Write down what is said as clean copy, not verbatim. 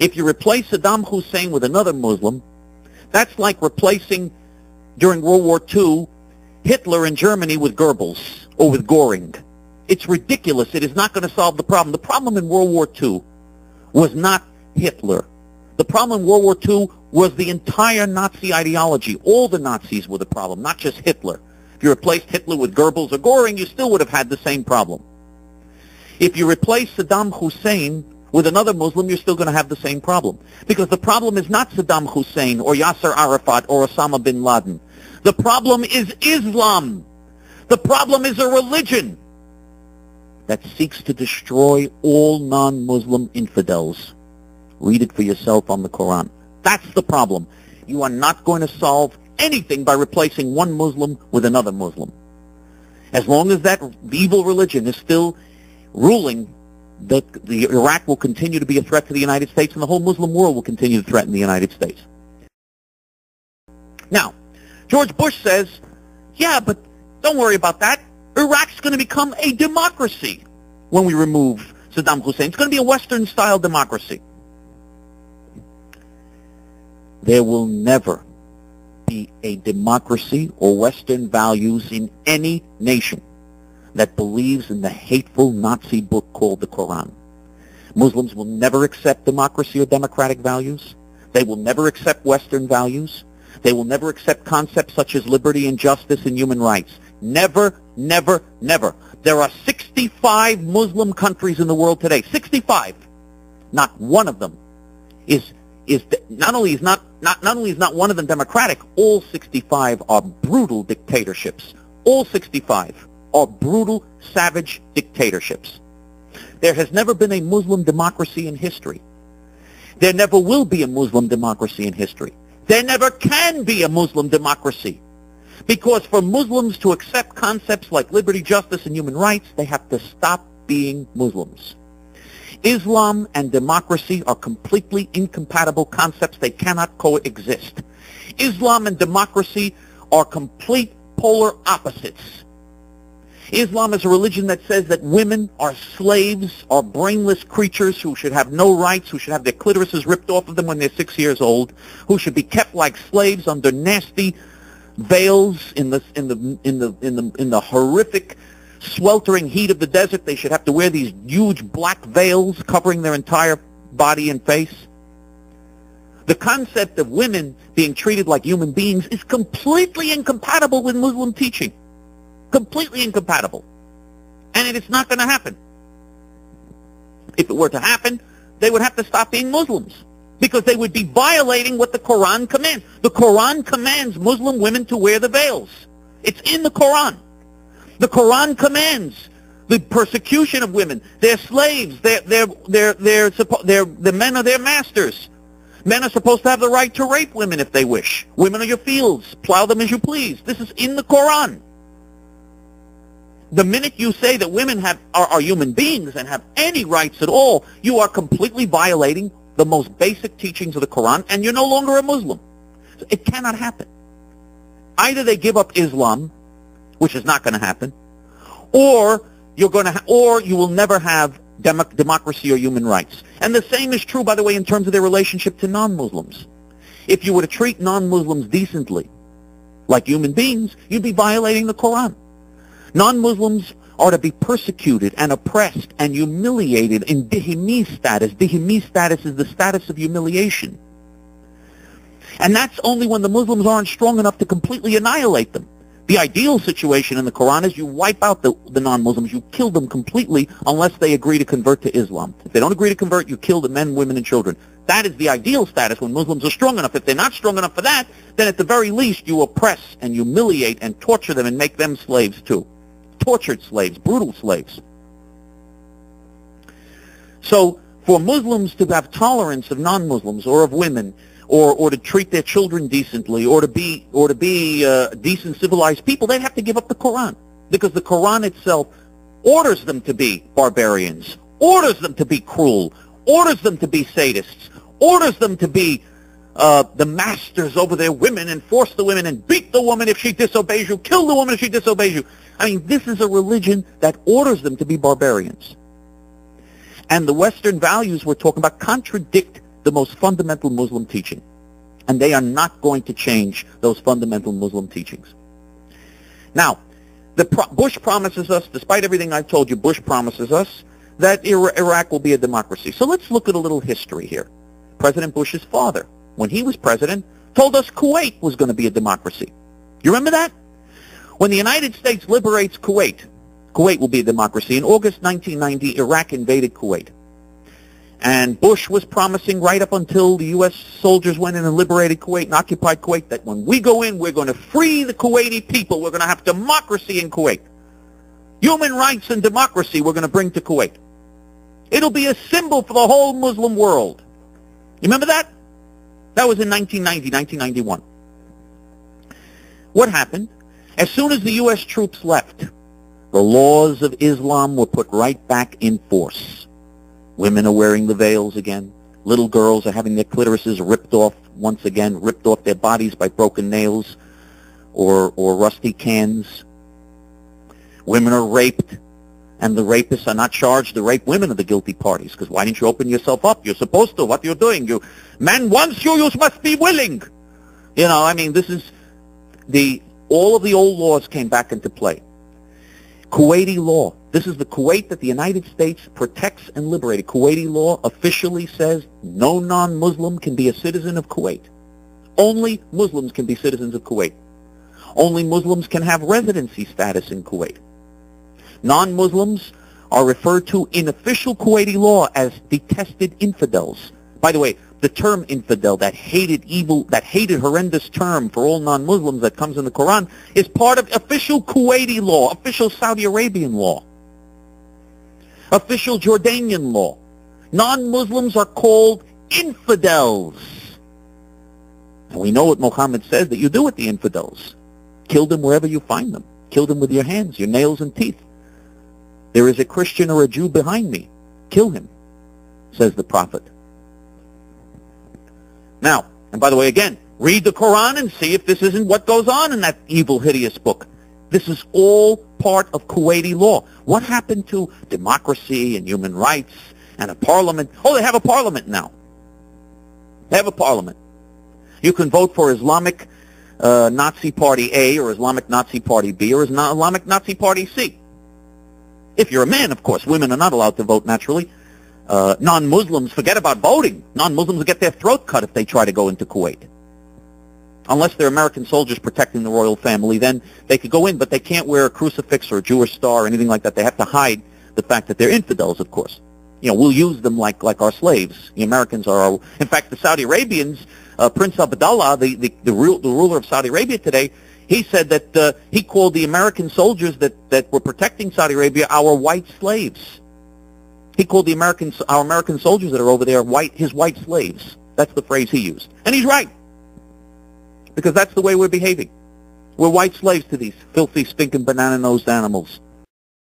If you replace Saddam Hussein with another Muslim, that's like replacing, during World War II, Hitler in Germany with Goebbels or with Göring. It's ridiculous. It is not going to solve the problem. The problem in World War II was not Hitler. The problem in World War II was the entire Nazi ideology. All the Nazis were the problem, not just Hitler. If you replaced Hitler with Goebbels or Göring, you still would have had the same problem. If you replace Saddam Hussein with another Muslim, you're still going to have the same problem. Because the problem is not Saddam Hussein or Yasser Arafat or Osama bin Laden. The problem is Islam. The problem is a religion that seeks to destroy all non-Muslim infidels. Read it for yourself on the Quran. That's the problem. You are not going to solve anything by replacing one Muslim with another Muslim. As long as that evil religion is still ruling, the Iraq will continue to be a threat to the United States, and the whole Muslim world will continue to threaten the United States. Now, George Bush says, yeah, but don't worry about that. Iraq's going to become a democracy when we remove Saddam Hussein. It's going to be a Western-style democracy. There will never be a democracy or Western values in any nation that believes in the hateful Nazi book called the Quran. Muslims will never accept democracy or democratic values. They will never accept Western values. They will never accept concepts such as liberty and justice and human rights. Never, never, never. There are 65 Muslim countries in the world today. 65. Not one of them not only is not one of them democratic, all 65 are brutal dictatorships. All 65 are brutal, savage dictatorships. There has never been a Muslim democracy in history. There never will be a Muslim democracy in history. There never can be a Muslim democracy. Because for Muslims to accept concepts like liberty, justice, and human rights, they have to stop being Muslims. Islam and democracy are completely incompatible concepts. They cannot coexist. Islam and democracy are complete polar opposites. Islam is a religion that says that women are slaves, are brainless creatures who should have no rights, who should have their clitorises ripped off of them when they're 6 years old, who should be kept like slaves under nasty veils in the horrific sweltering heat of the desert. They should have to wear these huge black veils covering their entire body and face. The concept of women being treated like human beings is completely incompatible with Muslim teaching. Completely incompatible. And it is not going to happen. If it were to happen, they would have to stop being Muslims, because they would be violating what the Quran commands. The Quran commands Muslim women to wear the veils. It's in the Quran. The Quran commands the persecution of women. They're slaves. The men are their masters. Men are supposed to have the right to rape women if they wish. Women are your fields. Plow them as you please. This is in the Quran. The minute you say that women are human beings and have any rights at all, you are completely violating the most basic teachings of the Quran, and you're no longer a Muslim. So it cannot happen. Either they give up Islam, which is not going to happen, or you will never have democracy or human rights. And the same is true, by the way, in terms of their relationship to non-Muslims. If you were to treat non-Muslims decently, like human beings, you'd be violating the Quran. Non-Muslims are to be persecuted and oppressed and humiliated in dhimmi status. Dhimmi status is the status of humiliation. And that's only when the Muslims aren't strong enough to completely annihilate them. The ideal situation in the Quran is you wipe out the non-Muslims. You kill them completely unless they agree to convert to Islam. If they don't agree to convert, you kill the men, women, and children. That is the ideal status when Muslims are strong enough. If they're not strong enough for that, then at the very least you oppress and humiliate and torture them and make them slaves too. Tortured slaves, brutal slaves. So for Muslims to have tolerance of non-Muslims or of women, or to treat their children decently, or to be decent, civilized people, they'd have to give up the Quran, because the Quran itself orders them to be barbarians, orders them to be cruel, orders them to be sadists, orders them to be the masters over their women and force the women and beat the woman if she disobeys you, kill the woman if she disobeys you. I mean, this is a religion that orders them to be barbarians. And the Western values we're talking about contradict the most fundamental Muslim teaching. And they are not going to change those fundamental Muslim teachings. Now, Bush promises us, despite everything I've told you, Bush promises us that Iraq will be a democracy. So let's look at a little history here. President Bush's father, when he was president, told us Kuwait was going to be a democracy. You remember that? When the United States liberates Kuwait, Kuwait will be a democracy. In August 1990, Iraq invaded Kuwait. And Bush was promising right up until the U.S. soldiers went in and liberated Kuwait and occupied Kuwait that when we go in, we're going to free the Kuwaiti people. We're going to have democracy in Kuwait. Human rights and democracy we're going to bring to Kuwait. It'll be a symbol for the whole Muslim world. You remember that? That was in 1990, 1991. What happened? As soon as the U.S. troops left, the laws of Islam were put right back in force. Women are wearing the veils again. Little girls are having their clitorises ripped off once again, ripped off their bodies by broken nails or rusty cans. Women are raped, and the rapists are not charged. The rape women are the guilty parties, because why didn't you open yourself up? You're supposed to. What you're doing? Man wants you, you must be willing. You know, I mean, this is all of the old laws came back into play. Kuwaiti law. This is the Kuwait that the United States protects and liberated. Kuwaiti law officially says no non-Muslim can be a citizen of Kuwait. Only Muslims can be citizens of Kuwait. Only Muslims can have residency status in Kuwait. Non-Muslims are referred to in official Kuwaiti law as detested infidels. By the way, the term infidel, that hated horrendous term for all non-Muslims that comes in the Quran, is part of official Kuwaiti law, official Saudi Arabian law, official Jordanian law. Non-Muslims are called infidels. And we know what Muhammad says that you do with the infidels. Kill them wherever you find them. Kill them with your hands, your nails and teeth. There is a Christian or a Jew behind me. Kill him, says the Prophet. Now, and by the way, again, read the Quran and see if this isn't what goes on in that evil, hideous book. This is all part of Kuwaiti law. What happened to democracy and human rights and a parliament? Oh, they have a parliament now. They have a parliament. You can vote for Islamic Nazi Party A or Islamic Nazi Party B or Islamic Nazi Party C. If you're a man, of course. Women are not allowed to vote, naturally. Non-Muslims, forget about voting. Non-Muslims will get their throat cut if they try to go into Kuwait. Unless they're American soldiers protecting the royal family, then they could go in, but they can't wear a crucifix or a Jewish star or anything like that. They have to hide the fact that they're infidels, of course. You know, we'll use them like our slaves. The Americans are our... In fact, the Saudi Arabians, Prince Abdullah, the ruler of Saudi Arabia today, he said that he called the American soldiers that were protecting Saudi Arabia our white slaves. He called our American soldiers that are over there his white slaves. That's the phrase he used. And he's right. Because that's the way we're behaving. We're white slaves to these filthy, stinking, banana-nosed animals.